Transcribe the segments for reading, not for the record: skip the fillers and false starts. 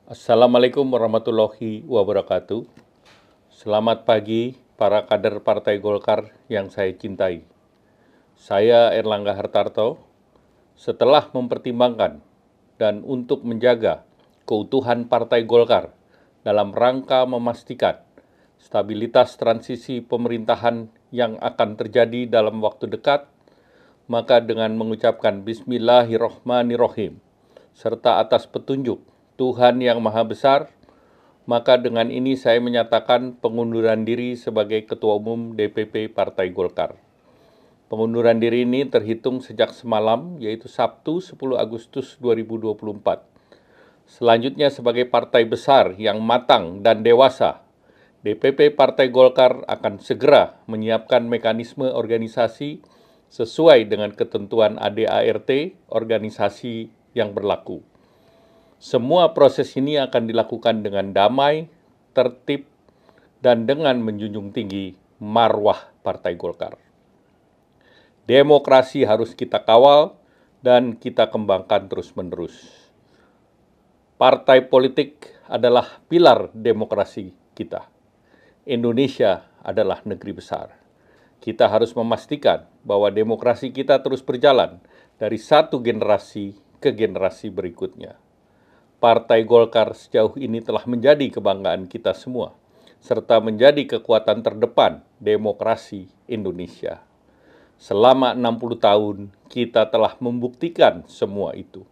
Assalamualaikum warahmatullahi wabarakatuh. Selamat pagi para kader Partai Golkar yang saya cintai. Saya Erlangga Hartarto. Setelah mempertimbangkan dan untuk menjaga keutuhan Partai Golkar dalam rangka memastikan stabilitas transisi pemerintahan yang akan terjadi dalam waktu dekat, maka dengan mengucapkan Bismillahirrohmanirrohim serta atas petunjuk Tuhan Yang Maha Besar, maka dengan ini saya menyatakan pengunduran diri sebagai Ketua Umum DPP Partai Golkar. Pengunduran diri ini terhitung sejak semalam, yaitu Sabtu 10 Agustus 2024. Selanjutnya sebagai partai besar yang matang dan dewasa, DPP Partai Golkar akan segera menyiapkan mekanisme organisasi sesuai dengan ketentuan ADART organisasi yang berlaku. Semua proses ini akan dilakukan dengan damai, tertib, dan dengan menjunjung tinggi marwah Partai Golkar. Demokrasi harus kita kawal dan kita kembangkan terus-menerus. Partai politik adalah pilar demokrasi kita. Indonesia adalah negeri besar. Kita harus memastikan bahwa demokrasi kita terus berjalan dari satu generasi ke generasi berikutnya. Partai Golkar sejauh ini telah menjadi kebanggaan kita semua, serta menjadi kekuatan terdepan demokrasi Indonesia. Selama 60 tahun, kita telah membuktikan semua itu.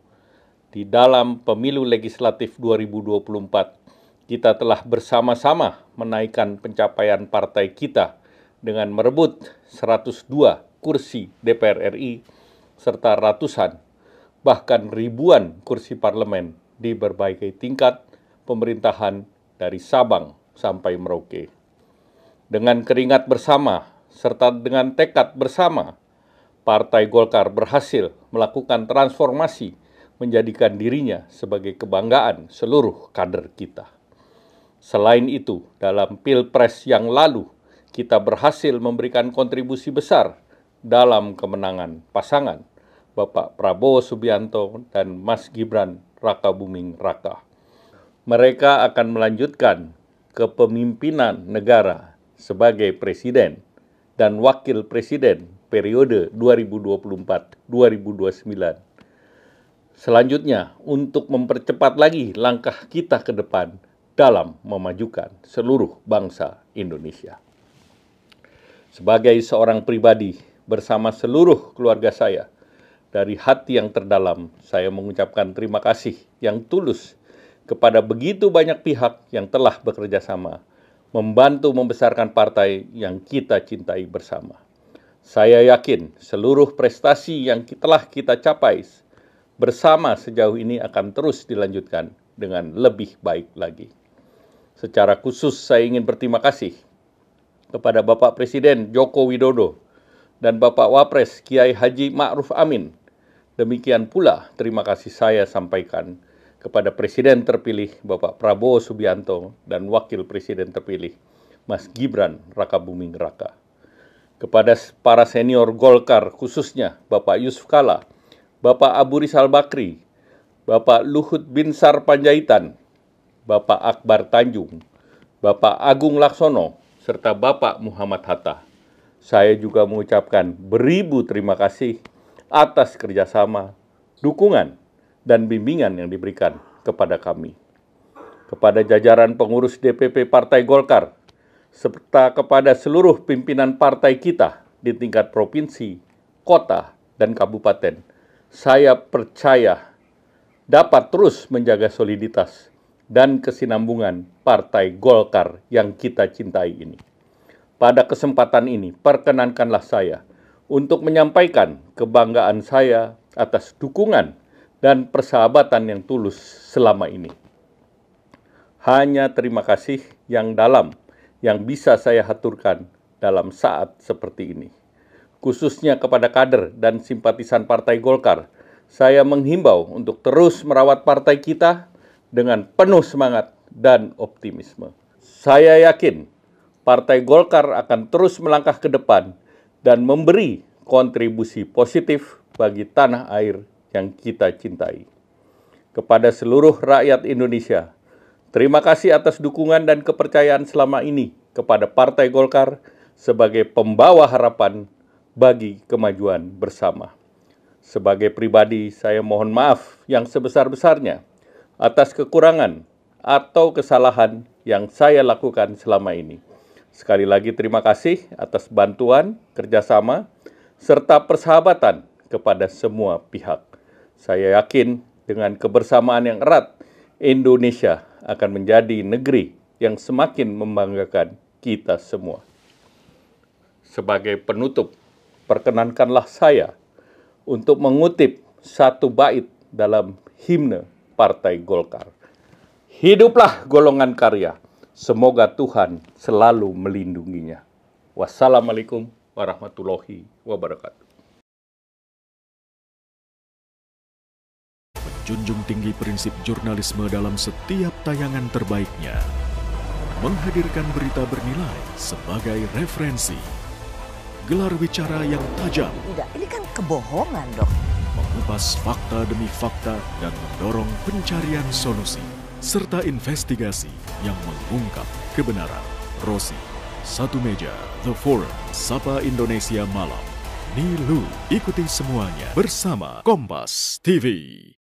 Di dalam pemilu legislatif 2024, kita telah bersama-sama menaikkan pencapaian partai kita dengan merebut 102 kursi DPR RI, serta ratusan, bahkan ribuan kursi parlemen di berbagai tingkat pemerintahan dari Sabang sampai Merauke. Dengan keringat bersama serta dengan tekad bersama, Partai Golkar berhasil melakukan transformasi menjadikan dirinya sebagai kebanggaan seluruh kader kita. Selain itu, dalam Pilpres yang lalu, kita berhasil memberikan kontribusi besar dalam kemenangan pasangan Bapak Prabowo Subianto dan Mas Gibran Rakabuming Raka. Mereka akan melanjutkan kepemimpinan negara sebagai presiden dan wakil presiden periode 2024-2029. Selanjutnya, untuk mempercepat lagi langkah kita ke depan dalam memajukan seluruh bangsa Indonesia. Sebagai seorang pribadi bersama seluruh keluarga saya, dari hati yang terdalam, saya mengucapkan terima kasih yang tulus kepada begitu banyak pihak yang telah bekerja sama, membantu membesarkan partai yang kita cintai bersama. Saya yakin seluruh prestasi yang telah kita capai bersama sejauh ini akan terus dilanjutkan dengan lebih baik lagi. Secara khusus saya ingin berterima kasih kepada Bapak Presiden Joko Widodo dan Bapak Wapres Kiai Haji Ma'ruf Amin. Demikian pula terima kasih saya sampaikan kepada Presiden terpilih Bapak Prabowo Subianto dan Wakil Presiden terpilih Mas Gibran Rakabuming Raka. Kepada para senior Golkar khususnya Bapak Yusuf Kalla, Bapak Abu Rizal Bakri, Bapak Luhut Binsar Panjaitan, Bapak Akbar Tanjung, Bapak Agung Laksono, serta Bapak Muhammad Hatta. Saya juga mengucapkan beribu terima kasih atas kerjasama, dukungan, dan bimbingan yang diberikan kepada kami. Kepada jajaran pengurus DPP Partai Golkar, serta kepada seluruh pimpinan partai kita di tingkat provinsi, kota, dan kabupaten, saya percaya dapat terus menjaga soliditas dan kesinambungan Partai Golkar yang kita cintai ini. Pada kesempatan ini, perkenankanlah saya untuk menyampaikan kebanggaan saya atas dukungan dan persahabatan yang tulus selama ini. Hanya terima kasih yang dalam yang bisa saya haturkan dalam saat seperti ini. Khususnya kepada kader dan simpatisan Partai Golkar, saya menghimbau untuk terus merawat partai kita dengan penuh semangat dan optimisme. Saya yakin Partai Golkar akan terus melangkah ke depan dan memberi kontribusi positif bagi tanah air yang kita cintai. Kepada seluruh rakyat Indonesia, Terima kasih atas dukungan dan kepercayaan selama ini kepada Partai Golkar sebagai pembawa harapan bagi kemajuan bersama. Sebagai pribadi, saya mohon maaf yang sebesar-besarnya atas kekurangan atau kesalahan yang saya lakukan selama ini. Sekali lagi terima kasih atas bantuan, kerjasama, serta persahabatan kepada semua pihak. Saya yakin dengan kebersamaan yang erat, Indonesia akan menjadi negeri yang semakin membanggakan kita semua. Sebagai penutup, perkenankanlah saya untuk mengutip satu bait dalam himne Partai Golkar. Hiduplah golongan karya, semoga Tuhan selalu melindunginya. Wassalamualaikum warahmatullahi wabarakatuh. Menjunjung tinggi prinsip jurnalisme dalam setiap tayangan terbaiknya. Menghadirkan berita bernilai sebagai referensi. Gelar bicara yang tajam. Tidak, ini kan kebohongan, Dok. Mengupas fakta demi fakta dan mendorong pencarian solusi. Serta investigasi yang mengungkap kebenaran. Rosi, Satu Meja, The Forum, Sapa Indonesia Malam. Nilu, ikuti semuanya bersama Kompas TV.